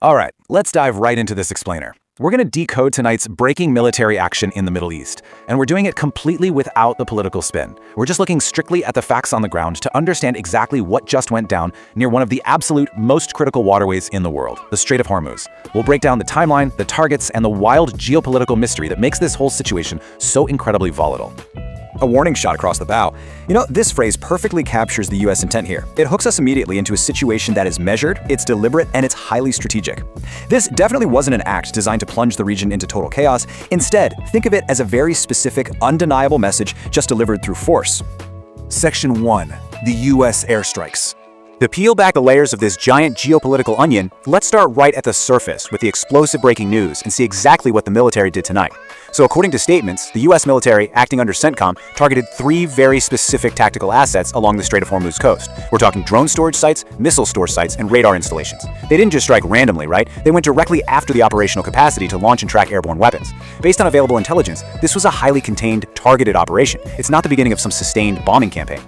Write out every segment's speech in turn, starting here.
All right, let's dive right into this explainer. We're going to decode tonight's breaking military action in the Middle East, and we're doing it completely without the political spin. We're just looking strictly at the facts on the ground to understand exactly what just went down near one of the absolute most critical waterways in the world, the Strait of Hormuz. We'll break down the timeline, the targets, and the wild geopolitical mystery that makes this whole situation so incredibly volatile. A warning shot across the bow. This phrase perfectly captures the US intent here. It hooks us immediately into a situation that is measured, it's deliberate, and it's highly strategic. This definitely wasn't an act designed to plunge the region into total chaos. Instead, think of it as a very specific, undeniable message just delivered through force. Section 1. The US airstrikes. To peel back the layers of this giant geopolitical onion, let's start right at the surface with the explosive breaking news and see exactly what the military did tonight. So according to statements, the US military, acting under CENTCOM, targeted 3 very specific tactical assets along the Strait of Hormuz coast. We're talking drone storage sites, missile storage sites, and radar installations. They didn't just strike randomly, right? They went directly after the operational capacity to launch and track airborne weapons. Based on available intelligence, this was a highly contained, targeted operation. It's not the beginning of some sustained bombing campaign.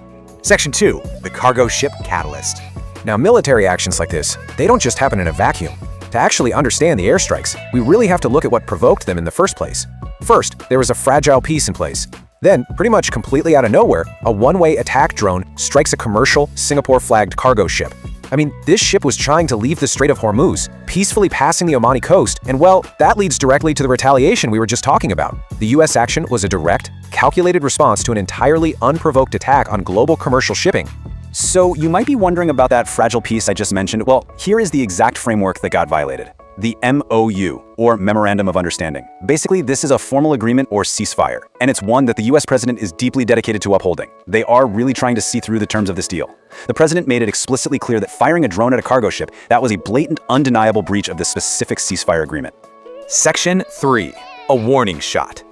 Section 2. The cargo ship catalyst. Now, military actions like this, they don't just happen in a vacuum. To actually understand the airstrikes, we really have to look at what provoked them in the first place. First, there was a fragile peace in place. Then, pretty much completely out of nowhere, a one-way attack drone strikes a commercial, Singapore-flagged cargo ship. I mean, this ship was trying to leave the Strait of Hormuz, peacefully passing the Omani coast, and well, that leads directly to the retaliation we were just talking about. The US action was a direct, calculated response to an entirely unprovoked attack on global commercial shipping. So you might be wondering about that fragile piece I just mentioned. Well, here is the exact framework that got violated. The MOU, or Memorandum of Understanding. Basically, this is a formal agreement or ceasefire, and it's one that the US president is deeply dedicated to upholding. They are really trying to see through the terms of this deal. The president made it explicitly clear that firing a drone at a cargo ship, that was a blatant, undeniable breach of this specific ceasefire agreement. Section 3. A warning shot.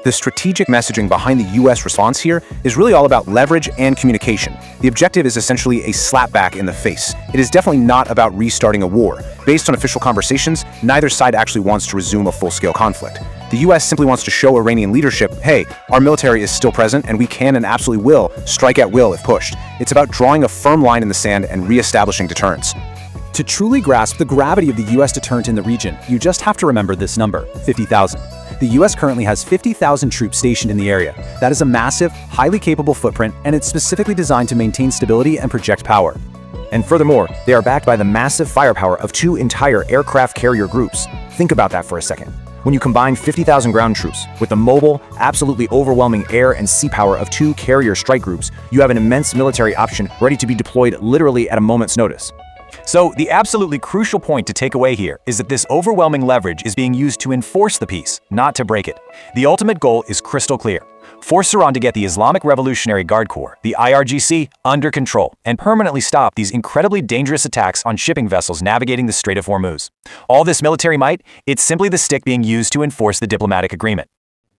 The strategic messaging behind the US response here is really all about leverage and communication. The objective is essentially a slapback in the face. It is definitely not about restarting a war. Based on official conversations, neither side actually wants to resume a full-scale conflict. The US simply wants to show Iranian leadership, hey, our military is still present and we can and absolutely will strike at will if pushed. It's about drawing a firm line in the sand and re-establishing deterrence. To truly grasp the gravity of the US deterrent in the region, you just have to remember this number, 50,000. The US currently has 50,000 troops stationed in the area. That is a massive, highly capable footprint, and it's specifically designed to maintain stability and project power. And furthermore, they are backed by the massive firepower of 2 entire aircraft carrier groups. Think about that for a second. When you combine 50,000 ground troops with the mobile, absolutely overwhelming air and sea power of 2 carrier strike groups, you have an immense military option ready to be deployed literally at a moment's notice. So the absolutely crucial point to take away here is that this overwhelming leverage is being used to enforce the peace, not to break it. The ultimate goal is crystal clear. Force Iran to get the Islamic Revolutionary Guard Corps, the IRGC, under control and permanently stop these incredibly dangerous attacks on shipping vessels navigating the Strait of Hormuz. All this military might, it's simply the stick being used to enforce the diplomatic agreement.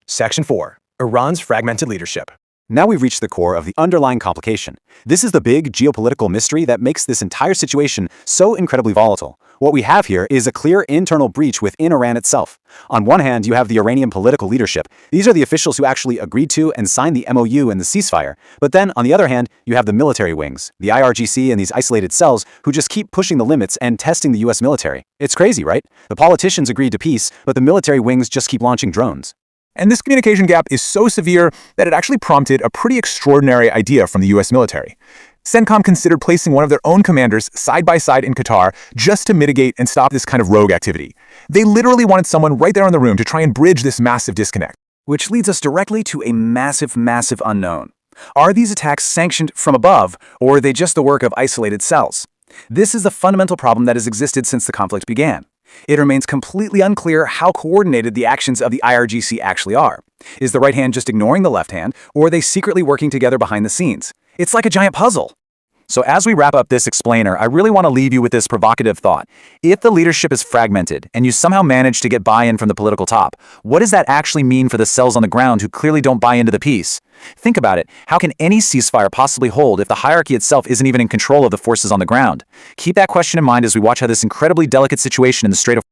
Section 4. Iran's fragmented leadership. Now we've reached the core of the underlying complication. This is the big geopolitical mystery that makes this entire situation so incredibly volatile. What we have here is a clear internal breach within Iran itself. On one hand, you have the Iranian political leadership. These are the officials who actually agreed to and signed the MOU and the ceasefire. But then, on the other hand, you have the military wings, the IRGC and these isolated cells who just keep pushing the limits and testing the US military. It's crazy, right? The politicians agreed to peace, but the military wings just keep launching drones. And this communication gap is so severe that it actually prompted a pretty extraordinary idea from the US military. CENTCOM considered placing one of their own commanders side by side in Qatar just to mitigate and stop this kind of rogue activity. They literally wanted someone right there in the room to try and bridge this massive disconnect. Which leads us directly to a massive unknown. Are these attacks sanctioned from above, or are they just the work of isolated cells? This is the fundamental problem that has existed since the conflict began. It remains completely unclear how coordinated the actions of the IRGC actually are. Is the right hand just ignoring the left hand, or are they secretly working together behind the scenes? It's like a giant puzzle. So as we wrap up this explainer, I really want to leave you with this provocative thought. If the leadership is fragmented and you somehow manage to get buy-in from the political top, what does that actually mean for the cells on the ground who clearly don't buy into the peace? Think about it. How can any ceasefire possibly hold if the hierarchy itself isn't even in control of the forces on the ground? Keep that question in mind as we watch how this incredibly delicate situation in the Strait of